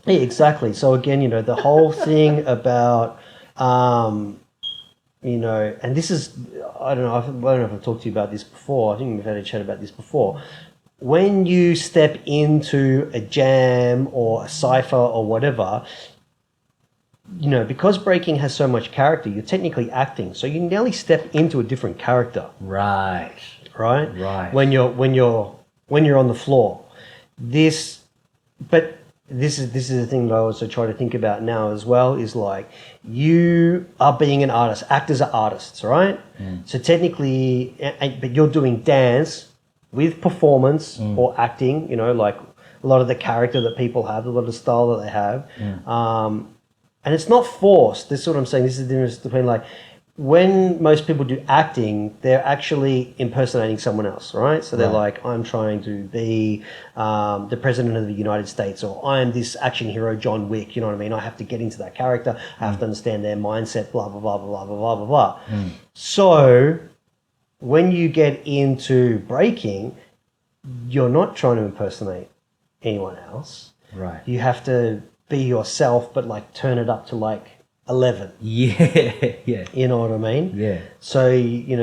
Yeah, exactly. So again, the whole thing about, and this is, I don't know, I don't know if I've talked to you about this before. I think we've had a chat about this before. When you step into a jam or a cipher or whatever, because breaking has so much character, you're technically acting. So you nearly step into a different character. Right. Right? Right. When you're on the floor. But this is the thing that I also try to think about now as well, is like, you are being an artist. Actors are artists, right? So technically, but you're doing dance with performance or acting, like a lot of the character that people have, a lot of the style that they have. And it's not forced. This is what I'm saying. This is the difference between, like, when most people do acting, they're actually impersonating someone else, right? So they're like, I'm trying to be the president of the United States, or I am this action hero, John Wick, you know what I mean? I have to get into that character. I have to understand their mindset, blah, blah, blah, blah, blah, blah, blah, blah. So when you get into breaking, you're not trying to impersonate anyone else. Right. You have to be yourself, but like turn it up to like 11. Yeah. Yeah. You know what I mean? Yeah. So,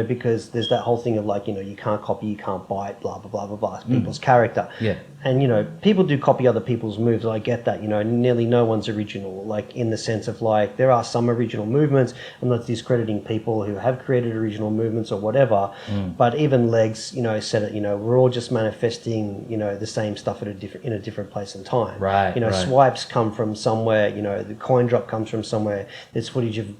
because there's that whole thing of like, you can't copy, you can't bite, blah, blah, blah, blah, blah, people's character. Yeah. And, people do copy other people's moves. I get that, nearly no one's original, like in the sense of like, there are some original movements. I'm not discrediting people who have created original movements or whatever, but even Legs, said it, we're all just manifesting, the same stuff in a different place and time. Right. Right. Swipes come from somewhere, the coin drop comes from somewhere. There's footage of,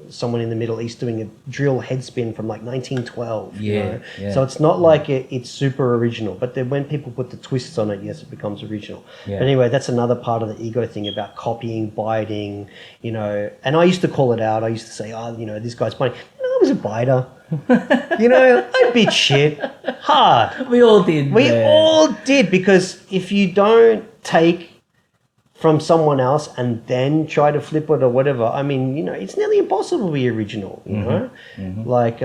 someone in the Middle East doing a drill head spin from like 1912. Yeah. So it's not like it's super original, but then when people put the twists on it, yes, it becomes original. Yeah. But anyway, that's another part of the ego thing about copying, biting, and I used to call it out. I used to say, this guy's biting. I was a biter. I bit shit hard. We all did. We all did, because if you don't take from someone else and then try to flip it or whatever, I mean, it's nearly impossible to be original, like,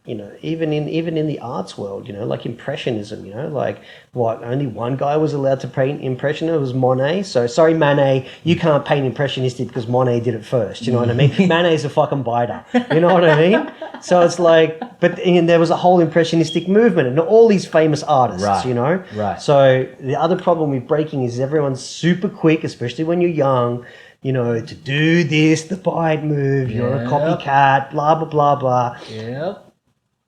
even in the arts world, like impressionism, like only one guy was allowed to paint impressionism. It was Monet. So sorry, Manet, you can't paint impressionistic because Monet did it first. You know what I mean? Manet's a fucking biter. You know what I mean? So it's like, and there was a whole impressionistic movement and all these famous artists, Right. Right. So the other problem with breaking is everyone's super quick, especially when you're young, to do this, the bite move, you're a copycat, blah, blah, blah, blah. Yep.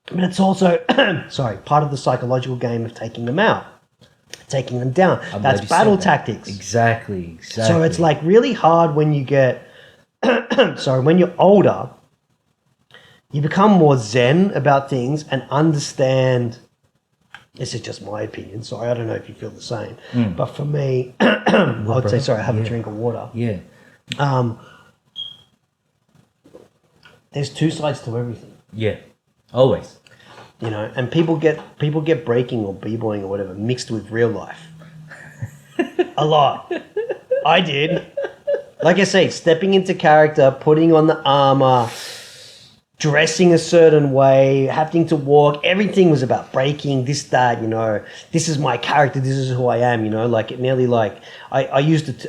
But it's also, part of the psychological game of taking them out, taking them down. That's battle tactics. Exactly. So it's like really hard when you get, when you're older, you become more zen about things and understand. This is just my opinion. Sorry, I don't know if you feel the same. But for me, I would say, have a drink of water. Yeah. There's two sides to everything. Yeah. Always. And people get breaking or b-boying or whatever mixed with real life. A lot. I did. Like I say, stepping into character, putting on the armor, dressing a certain way, having to walk, everything was about breaking, this, that, this is my character, this is who I am, like it nearly like, I used it,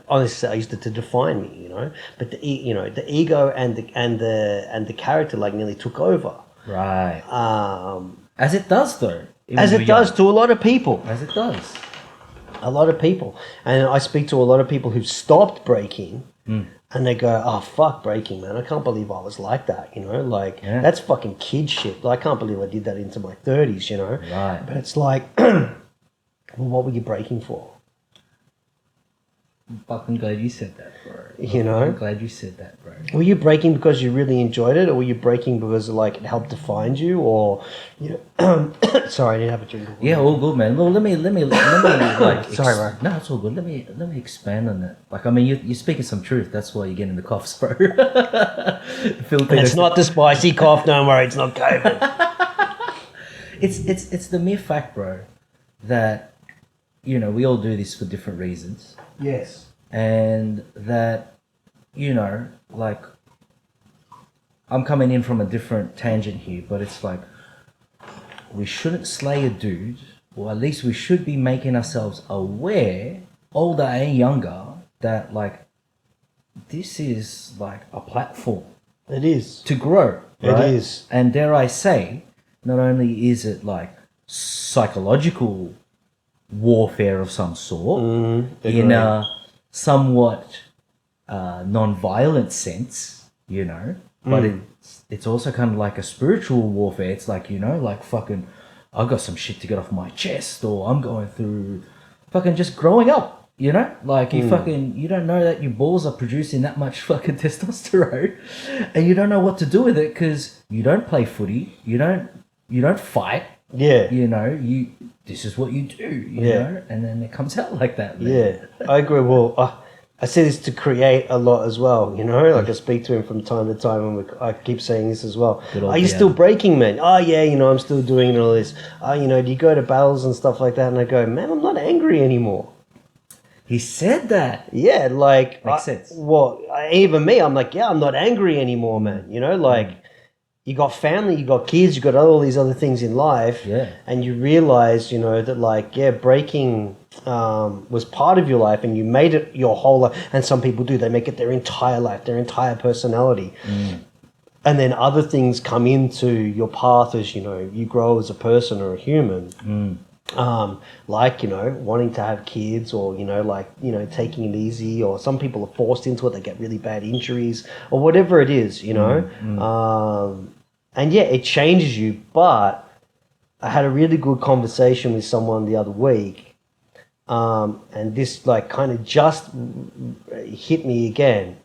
honestly, I used it to define me, but the ego and the character like nearly took over. Right. As it does, though. As it does to a lot of people. As it does. A lot of people. And I speak to a lot of people who've stopped breaking and they go, oh, fuck breaking, man. I can't believe I was like that, that's fucking kid shit. I can't believe I did that into my 30s, Right. But it's like, well, what were you breaking for? I'm fucking glad you said that, bro. I'm glad you said that, bro. Were you breaking because you really enjoyed it, or were you breaking because like it helped define you, or sorry, I didn't have a drink. Yeah, all good, man. Well, let me like. Sorry, bro. No, it's all good. Let me expand on that. Like, I mean, you're speaking some truth. That's why you're getting the coughs, bro. It's not the spicy cough. Don't worry, it's not COVID. It's the mere fact, bro, that we all do this for different reasons. Yes. And that, like, I'm coming in from a different tangent here, but it's like, we shouldn't slay a dude or at least we should be making ourselves aware, older and younger, that like this is like a platform It is. to grow. It Right? is. And dare I say, not only is it like psychological warfare of some sort in a somewhat non-violent sense, you know, but it's also kind of like a spiritual warfare. It's like, you know, like fucking, I got some shit to get off my chest, or I'm going through fucking just growing up, you know, like you fucking, you don't know that your balls are producing that much fucking testosterone, and you don't know what to do with it because you don't play footy, you don't fight, Yeah. you know, this is what you do, you know, and then it comes out like that, man. Yeah, I agree. Well, I say this to create a lot as well, you know? Like I speak to him from time to time and I keep saying this as well. Good old Are you Deanne. still breaking, man? Oh, yeah, you know, I'm still doing all this. Oh, you know, do you go to battles and stuff like that? And I go, man, I'm not angry anymore. He said that. Yeah, like... Makes sense. Well, even me, I'm like, yeah, I'm not angry anymore, man. You know, like... You got family, you got kids, you got all these other things in life, Yeah. and you realize, you know, that like, yeah, breaking was part of your life, and you made it your whole life. And some people do; they make it their entire life, their entire personality. And then other things come into your path as you know you grow as a person or a human. Like you know, wanting to have kids, or you know, like you know, taking it easy, or some people are forced into it; they get really bad injuries, or whatever it is, you know. And yeah, it changes you. But I had a really good conversation with someone the other week, and this like kind of just hit me again.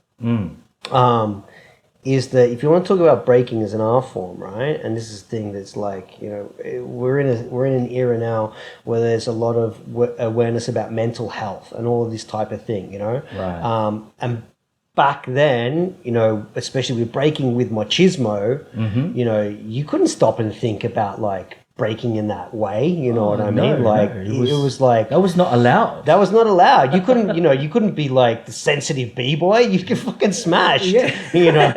Is that if you want to talk about breaking as an art form, right? And this is the thing that's like, you know, we're in an era now where there's a lot of awareness about mental health and all of this type of thing, you know. Right. And back then, you know, especially with breaking with machismo, you know, you couldn't stop and think about like breaking in that way. You know what I mean? Like no, it was like that was not allowed. that was not allowed. You couldn't, you know, you couldn't be like the sensitive b-boy. You get fucking smashed. Yeah. You know,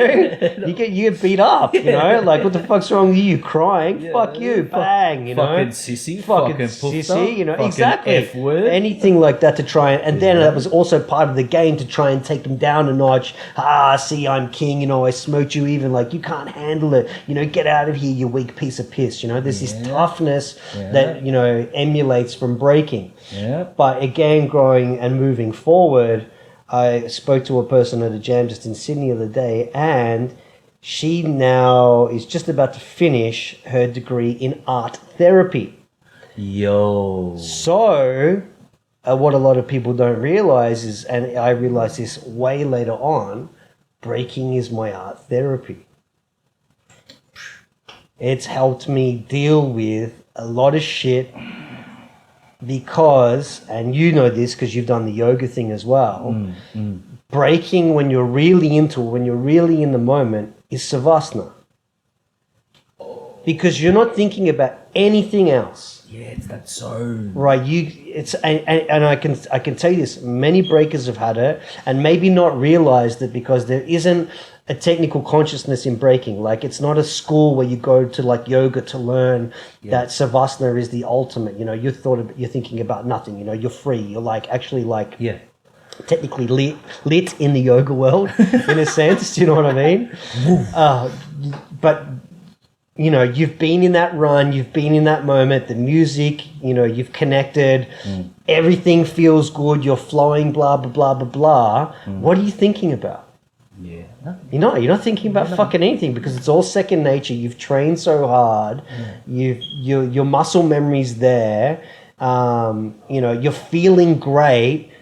you get beat up. You know, like what the fuck's wrong with you? You crying? Fuck you, bang. You know, Fucking sissy, fucking fucking sissy. You know, fucking exactly. F-word. Anything like that to try and then that was also part of the game to try and take them down a notch. See, I'm king. You know, I smote you. Even like you can't handle it. You know, get out of here, you weak piece of piss. You know, there's this toughness that you know emulates from breaking. Yeah. But again, growing and moving forward, I spoke to a person at a jam just in Sydney the other day, and she now is just about to finish her degree in art therapy. Yo. So, what a lot of people don't realize is, and I realized this way later on, breaking is my art therapy. It's helped me deal with a lot of shit because, and you know this because you've done the yoga thing as well, breaking when you're really into it, when you're really in the moment, is savasana. Because you're not thinking about anything else. Yeah, it's that zone. Right, and I can tell you this, many breakers have had it and maybe not realized it because there isn't a technical consciousness in breaking. Like it's not a school where you go to like yoga to learn that savasana is the ultimate. You know, you're thinking about nothing. You know, you're free. You're like actually like technically lit in the yoga world in a sense. Do you know what I mean? But you know, you've been in that run, you've been in that moment, the music, you know, you've connected, everything feels good, you're flowing, blah, blah, blah, blah, blah. What are you thinking about? Yeah. You're not thinking about fucking anything because it's all second nature. You've trained so hard, your muscle memory's there, you know, you're feeling great.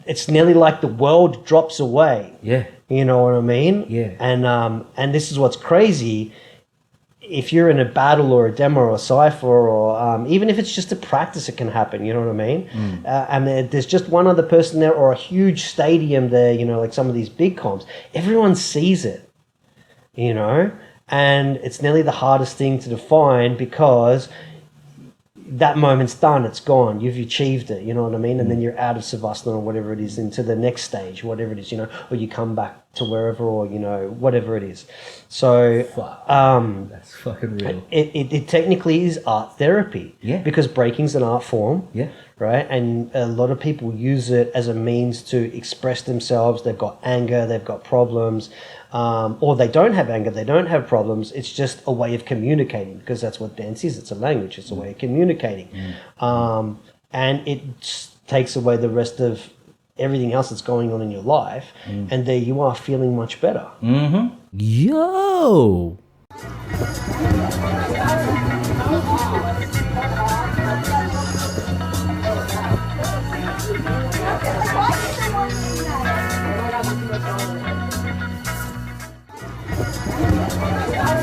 It's nearly like the world drops away. Yeah. You know what I mean? Yeah. And this is what's crazy. If you're in a battle or a demo or a cipher or even if it's just a practice, it can happen. You know what I mean? And there's just one other person there or a huge stadium there, you know, like some of these big comps. Everyone sees it, you know, and it's nearly the hardest thing to define because that moment's done, it's gone, you've achieved it, you know what I mean? And then you're out of Savasana or whatever it is into the next stage, whatever it is, you know, or you come back to wherever, or, you know, whatever it is. So That's fucking real. it technically is art therapy. Yeah. Because breaking's an art form. Yeah. Right. And a lot of people use it as a means to express themselves. They've got anger, they've got problems, or they don't have anger, they don't have problems. It's just a way of communicating, because that's what dance is. It's a language, it's a way of communicating. And it takes away the rest of everything else that's going on in your life. And there you are, feeling much better. Yo!